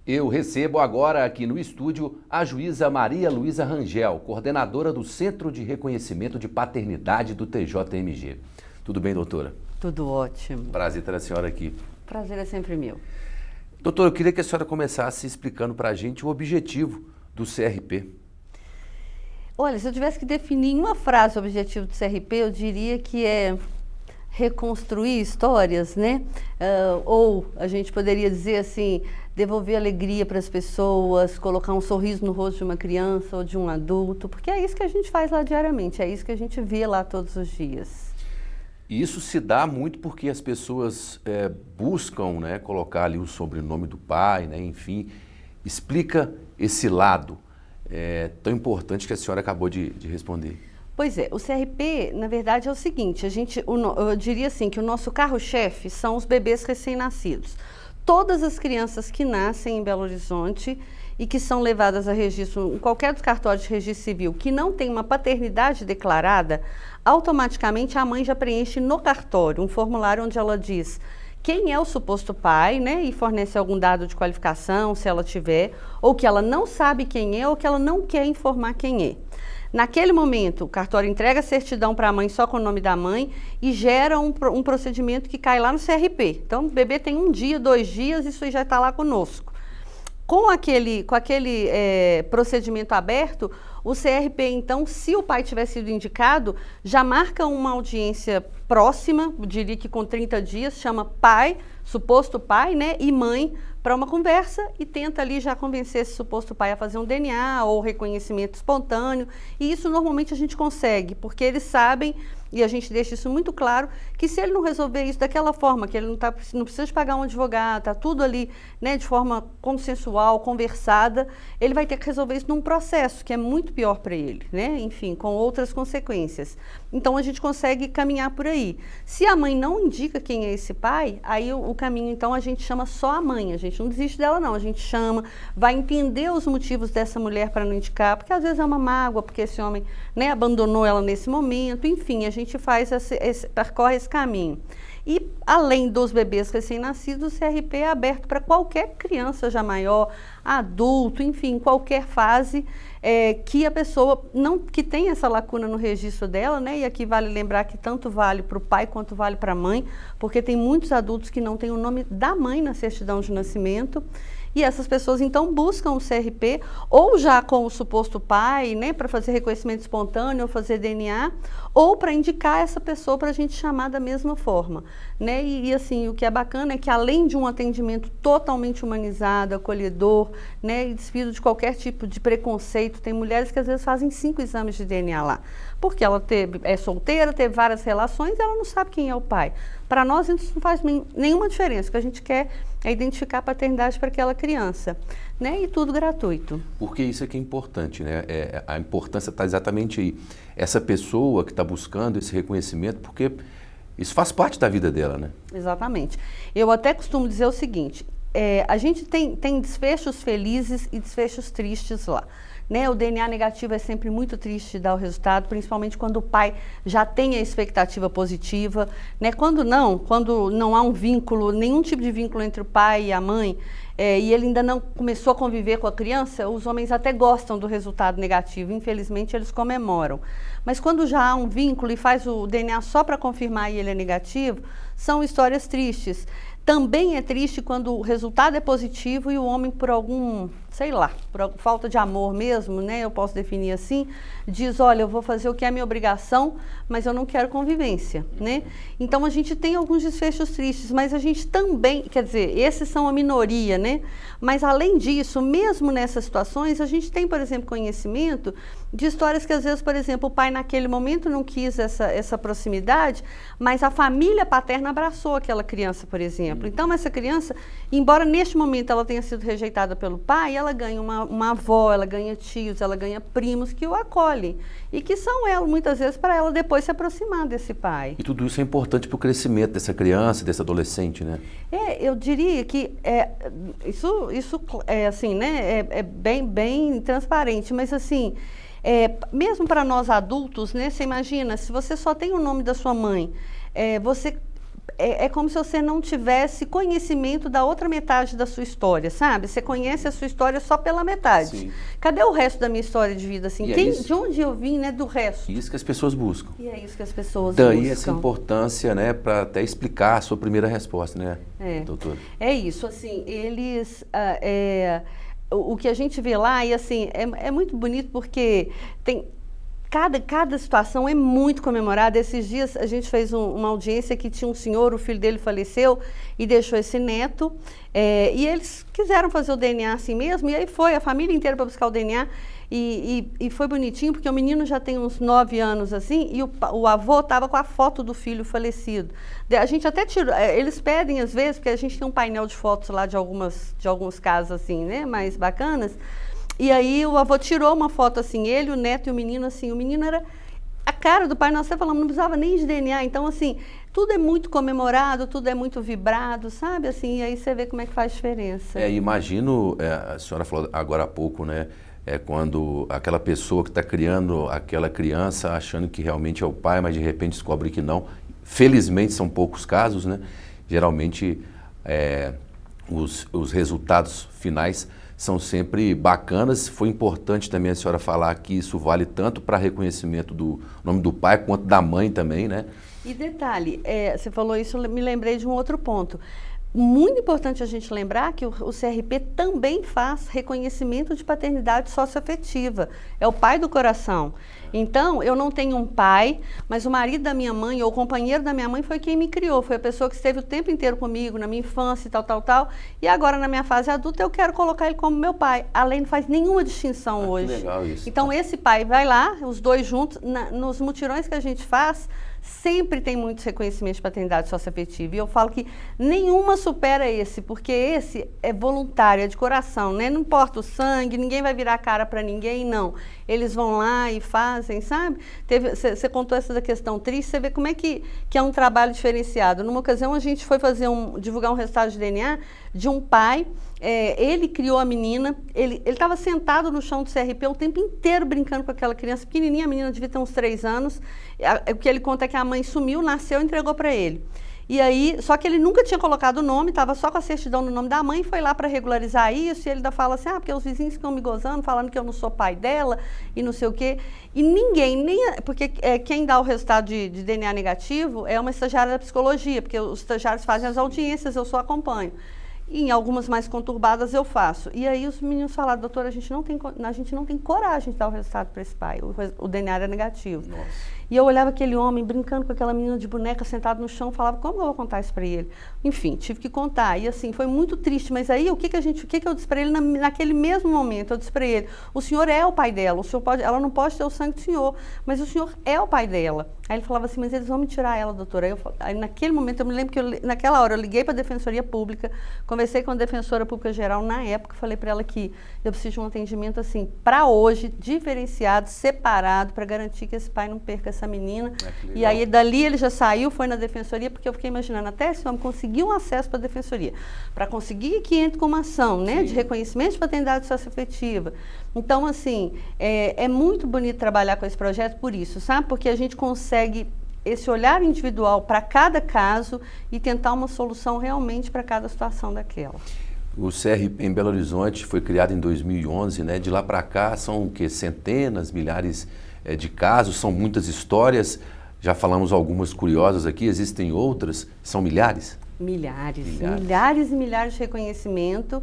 Eu recebo agora aqui no estúdio a juíza Maria Luísa Rangel, coordenadora do Centro de Reconhecimento de Paternidade do TJMG. Tudo bem, doutora? Tudo ótimo. Prazer ter a senhora aqui. Prazer é sempre meu. Doutora, eu queria que a senhora começasse explicando para a gente o objetivo do CRP. Olha, se eu tivesse que definir em uma frase o objetivo do CRP, eu diria que é reconstruir histórias, né? Ou a gente poderia dizer assim, devolver alegria para as pessoas, colocar um sorriso no rosto de uma criança ou de um adulto, porque é isso que a gente faz lá diariamente, é isso que a gente vê lá todos os dias. E isso se dá muito porque as pessoas buscam, né, colocar ali o sobrenome do pai, né, enfim. Explica esse lado tão importante que a senhora acabou de responder. Pois é, o CRP, na verdade, é o seguinte, eu diria assim, que o nosso carro-chefe são os bebês recém-nascidos. Todas as crianças que nascem em Belo Horizonte e que são levadas a registro, em qualquer dos cartórios de registro civil, que não tem uma paternidade declarada, automaticamente a mãe já preenche no cartório um formulário onde ela diz quem é o suposto pai, né, e fornece algum dado de qualificação, se ela tiver, ou que ela não sabe quem é, ou que ela não quer informar quem é. Naquele momento, o cartório entrega a certidão para a mãe só com o nome da mãe e gera um procedimento que cai lá no CRP. Então, o bebê tem 1 dia, 2 dias, isso já está lá conosco. Com aquele procedimento aberto, o CRP, então, se o pai tiver sido indicado, já marca uma audiência próxima, eu diria que com 30 dias, chama pai, suposto pai, né, e mãe, para uma conversa e tenta ali já convencer esse suposto pai a fazer um DNA ou reconhecimento espontâneo. E isso normalmente a gente consegue, porque eles sabem, e a gente deixa isso muito claro, que se ele não resolver isso daquela forma, que ele não precisa de pagar um advogado, está tudo ali, né, de forma consensual, conversada, ele vai ter que resolver isso num processo, que é muito pior para ele, né? Enfim, com outras consequências. Então a gente consegue caminhar por aí. Se a mãe não indica quem é esse pai, aí o caminho, então, a gente chama só a mãe, a gente não desiste dela não, a gente chama, vai entender os motivos dessa mulher para não indicar, porque às vezes é uma mágoa, porque esse homem, né, abandonou ela nesse momento, enfim, a gente percorre esse caminho. E além dos bebês recém-nascidos, o CRP é aberto para qualquer criança já maior, adulto, enfim, qualquer fase que a pessoa que tem essa lacuna no registro dela, né? E aqui vale lembrar que tanto vale para o pai quanto vale para a mãe, porque tem muitos adultos que não têm o nome da mãe na certidão de nascimento. E essas pessoas, então, buscam o CRP, ou já com o suposto pai, né, para fazer reconhecimento espontâneo, ou fazer DNA, ou para indicar essa pessoa para a gente chamar da mesma forma, né? E, assim, o que é bacana é que, além de um atendimento totalmente humanizado, acolhedor, né, e despido de qualquer tipo de preconceito, tem mulheres que às vezes fazem 5 exames de DNA lá, porque ela é solteira, teve várias relações e ela não sabe quem é o pai. Para nós, isso não faz nenhuma diferença, o que a gente quer é identificar a paternidade para aquela criança, né? E tudo gratuito. Porque isso é que é importante, né? A importância está exatamente aí. Essa pessoa que está buscando esse reconhecimento, porque isso faz parte da vida dela, né? Exatamente. Eu até costumo dizer o seguinte, a gente tem desfechos felizes e desfechos tristes lá. Né, o DNA negativo é sempre muito triste de dar o resultado, principalmente quando o pai já tem a expectativa positiva, né? Quando não há um vínculo, nenhum tipo de vínculo entre o pai e a mãe, e ele ainda não começou a conviver com a criança, os homens até gostam do resultado negativo, infelizmente eles comemoram. Mas quando já há um vínculo e faz o DNA só para confirmar e ele é negativo, são histórias tristes. Também é triste quando o resultado é positivo e o homem, por algum, sei lá, por falta de amor mesmo, né, eu posso definir assim, diz, olha, eu vou fazer o que é minha obrigação, mas eu não quero convivência, né? Então a gente tem alguns desfechos tristes, mas a gente também, quer dizer, esses são a minoria, né? Mas além disso, mesmo nessas situações, a gente tem, por exemplo, conhecimento de histórias que às vezes, por exemplo, o pai naquele momento não quis essa proximidade, mas a família paterna abraçou aquela criança, por exemplo. Então, essa criança, embora neste momento ela tenha sido rejeitada pelo pai, ela ganha uma avó, ela ganha tios, ela ganha primos que o acolhem. E que são ela, muitas vezes, para ela depois se aproximar desse pai. E tudo isso é importante para o crescimento dessa criança, desse adolescente, né? Eu diria que isso é assim, né? É bem transparente, mas assim, mesmo para nós adultos, né? Você imagina, se você só tem o nome da sua mãe, você é como se você não tivesse conhecimento da outra metade da sua história, sabe? Você conhece a sua história só pela metade. Sim. Cadê o resto da minha história de vida, assim? E é isso, de onde eu vim, né, do resto? isso que as pessoas buscam. E é isso que as pessoas Daí buscam. essa importância, né, para até explicar a sua primeira resposta, né, doutora? É isso, assim, eles... o que a gente vê lá, e assim, é muito bonito porque tem... Cada situação é muito comemorada. Esses dias a gente fez uma audiência que tinha um senhor, o filho dele faleceu e deixou esse neto. E eles quiseram fazer o DNA assim mesmo, e aí foi a família inteira para buscar o DNA. E foi bonitinho, porque o menino já tem uns 9 anos assim, e o avô estava com a foto do filho falecido. A gente até tirou, eles pedem às vezes, porque a gente tem um painel de fotos lá de alguns casos assim, né, mais bacanas. E aí o avô tirou uma foto assim, ele, o neto e o menino assim, o menino era a cara do pai. Nós até falamos, não precisava nem de DNA, então assim, tudo é muito comemorado, tudo é muito vibrado, sabe, assim, e aí você vê como é que faz diferença. Imagino, a senhora falou agora há pouco, né, quando aquela pessoa que está criando aquela criança achando que realmente é o pai, mas de repente descobre que não. Felizmente são poucos casos, né, geralmente os resultados finais são sempre bacanas. Foi importante também a senhora falar que isso vale tanto para reconhecimento do nome do pai quanto da mãe também, né? E detalhe, você falou isso, eu me lembrei de um outro ponto. Muito importante a gente lembrar que o CRP também faz reconhecimento de paternidade socioafetiva. É o pai do coração. Então, eu não tenho um pai, mas o marido da minha mãe ou o companheiro da minha mãe foi quem me criou. Foi a pessoa que esteve o tempo inteiro comigo, na minha infância e tal. E agora, na minha fase adulta, eu quero colocar ele como meu pai. Além, não faz nenhuma distinção hoje. Que legal isso. Então, esse pai vai lá, os dois juntos, nos mutirões que a gente faz, sempre tem muitos reconhecimentos de paternidade socioafetiva. E eu falo que nenhuma supera esse, porque esse é voluntário, é de coração, né? Não importa o sangue, ninguém vai virar a cara para ninguém, não. Eles vão lá e fazem, sabe? Você contou essa da questão triste, você vê como é que é um trabalho diferenciado. Numa ocasião, a gente foi divulgar um resultado de DNA de um pai. Ele criou a menina, ele estava sentado no chão do CRP o tempo inteiro brincando com aquela criança pequenininha, a menina devia ter uns 3 anos. O que ele conta é que a mãe sumiu, nasceu e entregou para ele. E aí, só que ele nunca tinha colocado o nome, estava só com a certidão no nome da mãe, foi lá para regularizar isso, e ele ainda fala assim, porque os vizinhos ficam me gozando, falando que eu não sou pai dela, e não sei o quê. E ninguém, porque quem dá o resultado de DNA negativo é uma estagiária da psicologia, porque os estagiários fazem as audiências, eu só acompanho. E em algumas mais conturbadas eu faço. E aí os meninos falaram, doutora, a gente não tem coragem de dar o resultado para esse pai, o DNA era negativo. Nossa. E eu olhava aquele homem brincando com aquela menina de boneca sentado no chão, falava, como eu vou contar isso para ele? Enfim, tive que contar. E assim, foi muito triste, mas aí o que eu disse para ele naquele mesmo momento? Eu disse para ele, o senhor é o pai dela, ela não pode ter o sangue do senhor, mas o senhor é o pai dela. Aí ele falava assim, mas eles vão me tirar ela, doutora. Aí naquele momento, eu me lembro que naquela hora eu liguei para a Defensoria Pública, conversei com a Defensora Pública Geral na época, falei para ela que eu preciso de um atendimento assim, para hoje, diferenciado, separado, para garantir que esse pai não perca essa menina. E aí dali ele já saiu, foi na Defensoria, porque eu fiquei imaginando, até esse homem conseguiu um acesso para a Defensoria, para conseguir que entre com uma ação, né, de reconhecimento de paternidade socioafetiva. Então, assim, é muito bonito trabalhar com esse projeto por isso, sabe? Porque a gente consegue esse olhar individual para cada caso e tentar uma solução realmente para cada situação daquela. O CRP em Belo Horizonte foi criado em 2011, né? De lá para cá são centenas, milhares de casos, são muitas histórias. Já falamos algumas curiosas aqui, existem outras, são milhares? Milhares e milhares de reconhecimento.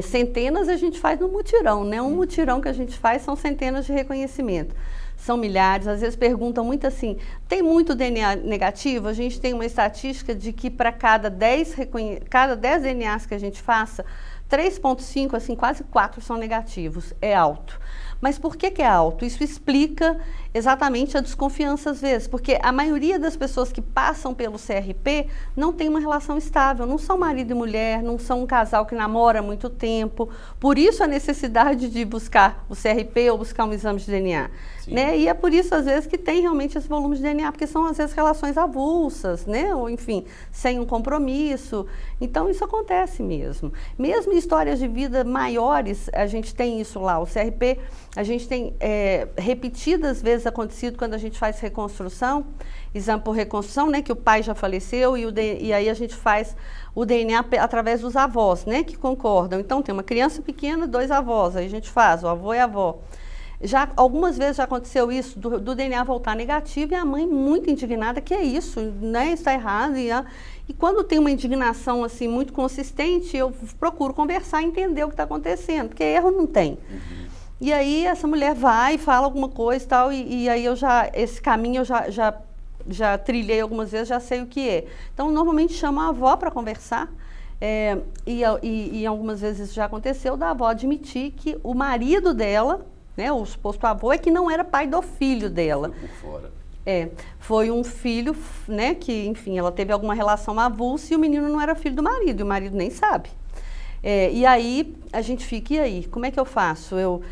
Centenas a gente faz no mutirão, né? Um mutirão que a gente faz são centenas de reconhecimento. São milhares, às vezes perguntam muito assim, tem muito DNA negativo? A gente tem uma estatística de que para cada 10 DNAs que a gente faça, 3,5, assim, quase 4 são negativos, é alto. Mas por que é alto? Isso explica exatamente a desconfiança às vezes, porque a maioria das pessoas que passam pelo CRP não tem uma relação estável, não são marido e mulher, não são um casal que namora há muito tempo, por isso a necessidade de buscar o CRP ou buscar um exame de DNA. Né? E é por isso, às vezes, que tem realmente esse volume de DNA, porque são, às vezes, relações avulsas, né? Ou, enfim, sem um compromisso. Então, isso acontece mesmo. Mesmo em histórias de vida maiores, a gente tem isso lá. O CRP, A gente tem repetidas vezes acontecido quando a gente faz reconstrução, exame por reconstrução, né, que o pai já faleceu e aí a gente faz o DNA através dos avós, né, que concordam. Então tem uma criança pequena, 2 avós, aí a gente faz, o avô e a avó. Algumas vezes já aconteceu isso, do DNA voltar negativo e a mãe muito indignada, que é isso, né, isso está errado. E quando tem uma indignação assim muito consistente, eu procuro conversar e entender o que está acontecendo, porque erro não tem. E aí essa mulher vai e fala alguma coisa e tal, e aí esse caminho eu já trilhei algumas vezes, já sei o que é. Então, normalmente chamo a avó para conversar, e algumas vezes isso já aconteceu, da avó admitir que o marido dela, né, o suposto avô, é que não era pai do filho dela. Foi por fora. Foi um filho, né, que, enfim, ela teve alguma relação avulsa e o menino não era filho do marido, e o marido nem sabe. E aí a gente fica, e aí, como é que eu faço? Eu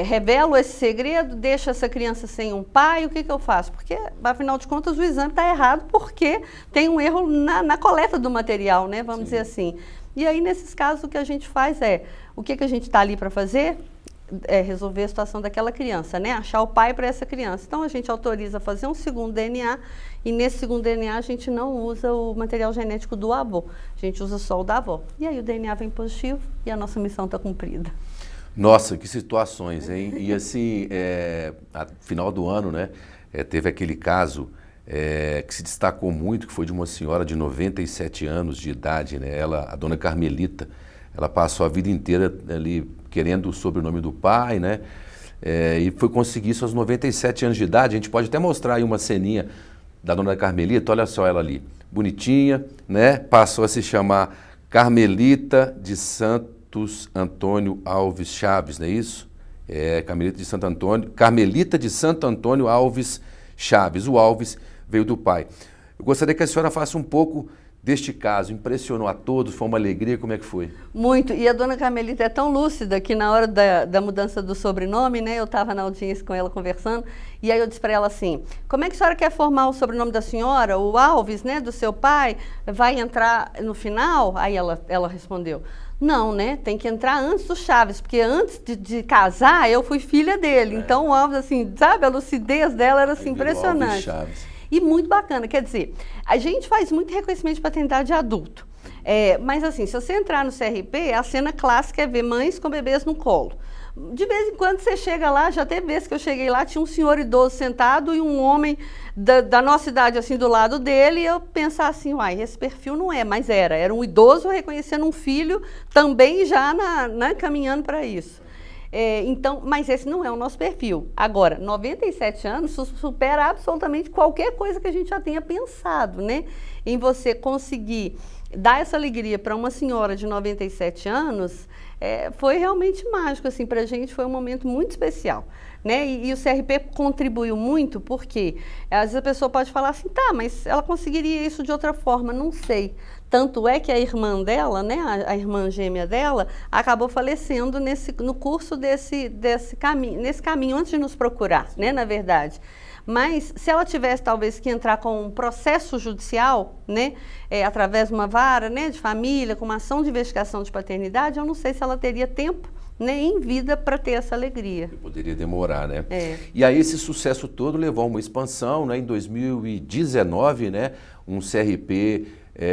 revelo esse segredo, deixo essa criança sem um pai, o que eu faço? Porque, afinal de contas, o exame está errado porque tem um erro na coleta do material, né? Vamos dizer assim. E aí, nesses casos, o que a gente faz o que a gente está ali para fazer? Resolver a situação daquela criança, né? Achar o pai para essa criança. Então, a gente autoriza fazer um segundo DNA e nesse segundo DNA a gente não usa o material genético do avô, a gente usa só o da avó. E aí o DNA vem positivo e a nossa missão está cumprida. Nossa, que situações, hein? E assim, a final do ano, né, teve aquele caso que se destacou muito, que foi de uma senhora de 97 anos de idade, né? A dona Carmelita, ela passou a vida inteira ali querendo o sobrenome do pai, né? E foi conseguir isso aos 97 anos de idade. A gente pode até mostrar aí uma ceninha da dona Carmelita, olha só ela ali, bonitinha, né? Passou a se chamar Carmelita de Santos Antônio Alves Chaves, não é isso? Carmelita de Santo Antônio Alves Chaves. O Alves veio do pai. Eu gostaria que a senhora faça um pouco deste caso. Impressionou a todos, foi uma alegria, como é que foi? Muito, e a dona Carmelita é tão lúcida que na hora da mudança do sobrenome, né, eu estava na audiência com ela conversando, e aí eu disse para ela assim, como é que a senhora quer formar o sobrenome da senhora? O Alves, né, do seu pai, vai entrar no final? Aí ela respondeu, não, né, tem que entrar antes do Chaves, porque antes de casar eu fui filha dele, então o Alves, assim, sabe, a lucidez dela era assim, impressionante. Alves Chaves. E muito bacana, quer dizer, a gente faz muito reconhecimento de paternidade de adulto, mas assim, se você entrar no CRP, a cena clássica é ver mães com bebês no colo. De vez em quando você chega lá, já teve vezes que eu cheguei lá, tinha um senhor idoso sentado e um homem da nossa idade assim do lado dele, e eu pensava assim, uai, esse perfil não é, mas era um idoso reconhecendo um filho também já caminhando para isso. Então, mas esse não é o nosso perfil. Agora, 97 anos supera absolutamente qualquer coisa que a gente já tenha pensado, né? Em você conseguir dar essa alegria para uma senhora de 97 anos, foi realmente mágico, assim, para a gente foi um momento muito especial, né? E o CRP contribuiu muito porque às vezes a pessoa pode falar assim, tá, mas ela conseguiria isso de outra forma, não sei. Tanto é que a irmã dela, né, a irmã gêmea dela, acabou falecendo no curso nesse caminho, antes de nos procurar, né, na verdade. Mas se ela tivesse talvez que entrar com um processo judicial, né, através de uma vara, né, de família, com uma ação de investigação de paternidade, eu não sei se ela teria tempo, né, em vida para ter essa alegria. Poderia demorar, né? E aí esse sucesso todo levou a uma expansão, né? Em 2019, né, um CRP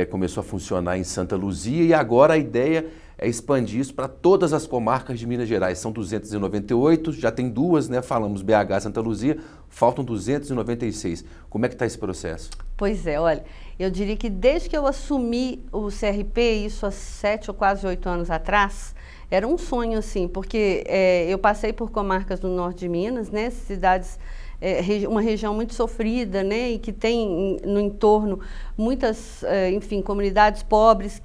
começou a funcionar em Santa Luzia e agora a ideia é expandir isso para todas as comarcas de Minas Gerais. São 298, já tem 2, né? Falamos BH, Santa Luzia, faltam 296. Como é que está esse processo? Pois é, olha, eu diria que desde que eu assumi o CRP, isso há 7 ou quase 8 anos atrás, era um sonho, assim, porque eu passei por comarcas do norte de Minas, né? Cidades, uma região muito sofrida, né? E que tem no entorno muitas, enfim, comunidades pobres,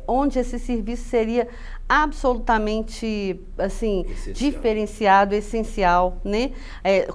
onde esse serviço seria absolutamente, assim, diferenciado, essencial, né?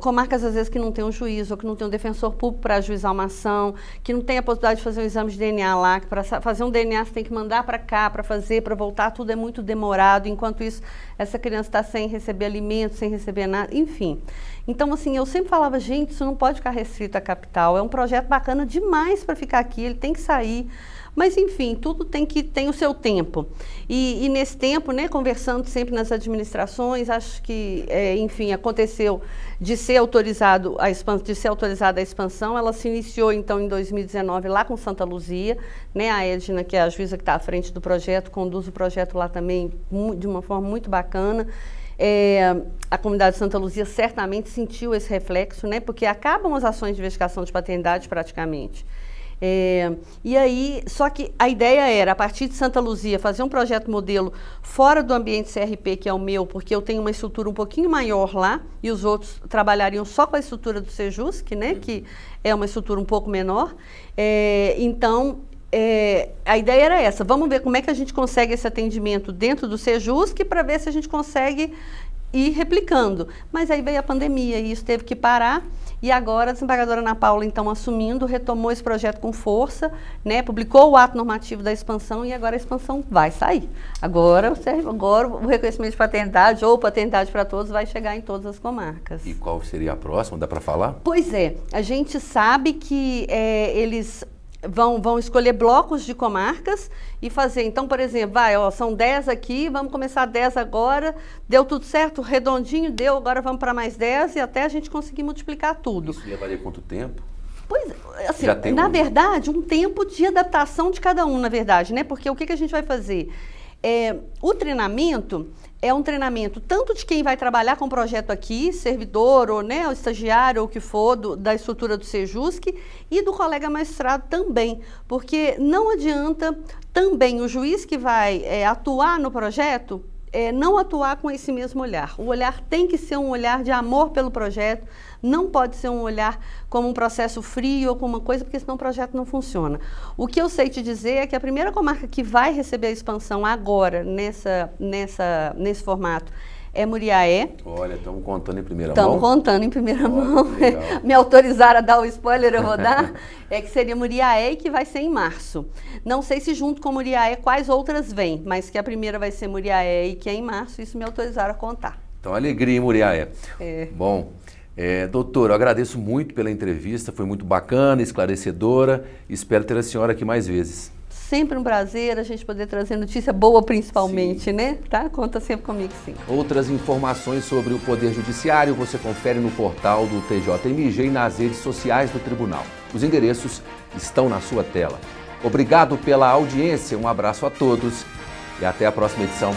Comarcas, às vezes, que não tem um juiz ou que não tem um defensor público para ajuizar uma ação, que não tem a possibilidade de fazer um exame de DNA lá, que para fazer um DNA você tem que mandar para cá, para fazer, para voltar, tudo é muito demorado, enquanto isso, essa criança está sem receber alimento, sem receber nada, enfim. Então, assim, eu sempre falava, gente, isso não pode ficar restrito à capital, é um projeto bacana demais para ficar aqui, ele tem que sair. Mas, enfim, tudo tem o seu tempo. E nesse tempo, né, conversando sempre nas administrações, acho que, enfim, aconteceu de ser autorizada a expansão, ela se iniciou então em 2019 lá com Santa Luzia, né, a Edna, que é a juíza que está à frente do projeto, conduz o projeto lá também de uma forma muito bacana. A comunidade de Santa Luzia certamente sentiu esse reflexo, né, porque acabam as ações de investigação de paternidade praticamente. E aí, só que a ideia era, a partir de Santa Luzia, fazer um projeto modelo fora do ambiente CRP, que é o meu, porque eu tenho uma estrutura um pouquinho maior lá, e os outros trabalhariam só com a estrutura do Sejusc, né, que é uma estrutura um pouco menor. Então, a ideia era essa, vamos ver como é que a gente consegue esse atendimento dentro do Sejusc para ver se a gente consegue ir replicando. Mas aí veio a pandemia e isso teve que parar. E agora a desembargadora Ana Paula, então, assumindo, retomou esse projeto com força, né, publicou o ato normativo da expansão e agora a expansão vai sair. Agora o reconhecimento de paternidade ou paternidade para todos vai chegar em todas as comarcas. E qual seria a próxima? Dá para falar? Pois é, a gente sabe que eles vão escolher blocos de comarcas e fazer, então, por exemplo, são 10 aqui, vamos começar 10 agora, deu tudo certo, redondinho, deu, agora vamos para mais 10 e até a gente conseguir multiplicar tudo. Isso levaria quanto tempo? Pois, assim, na verdade, um tempo de adaptação de cada um, na verdade, né? Porque o que a gente vai fazer? O treinamento é um treinamento tanto de quem vai trabalhar com o projeto aqui, servidor ou, né, o estagiário ou o que for da estrutura do Sejusc e do colega magistrado também, porque não adianta também o juiz que vai atuar no projeto não atuar com esse mesmo olhar. O olhar tem que ser um olhar de amor pelo projeto, não pode ser um olhar como um processo frio ou como uma coisa, porque senão o projeto não funciona. O que eu sei te dizer é que a primeira comarca que vai receber a expansão agora, nesse formato, é Muriaé. Olha, estamos contando em primeira mão. Estamos contando em primeira mão. Me autorizaram a dar o spoiler, eu vou dar. Que seria Muriaé e que vai ser em março. Não sei se junto com Muriaé quais outras vêm, mas que a primeira vai ser Muriaé e que é em março, isso me autorizaram a contar. Então, alegria em Muriaé. Bom, doutor, eu agradeço muito pela entrevista, foi muito bacana, esclarecedora. Espero ter a senhora aqui mais vezes. Sempre um prazer a gente poder trazer notícia boa, principalmente, sim, né? Tá? Conta sempre comigo, sim. Outras informações sobre o Poder Judiciário você confere no portal do TJMG e nas redes sociais do Tribunal. Os endereços estão na sua tela. Obrigado pela audiência, um abraço a todos e até a próxima edição.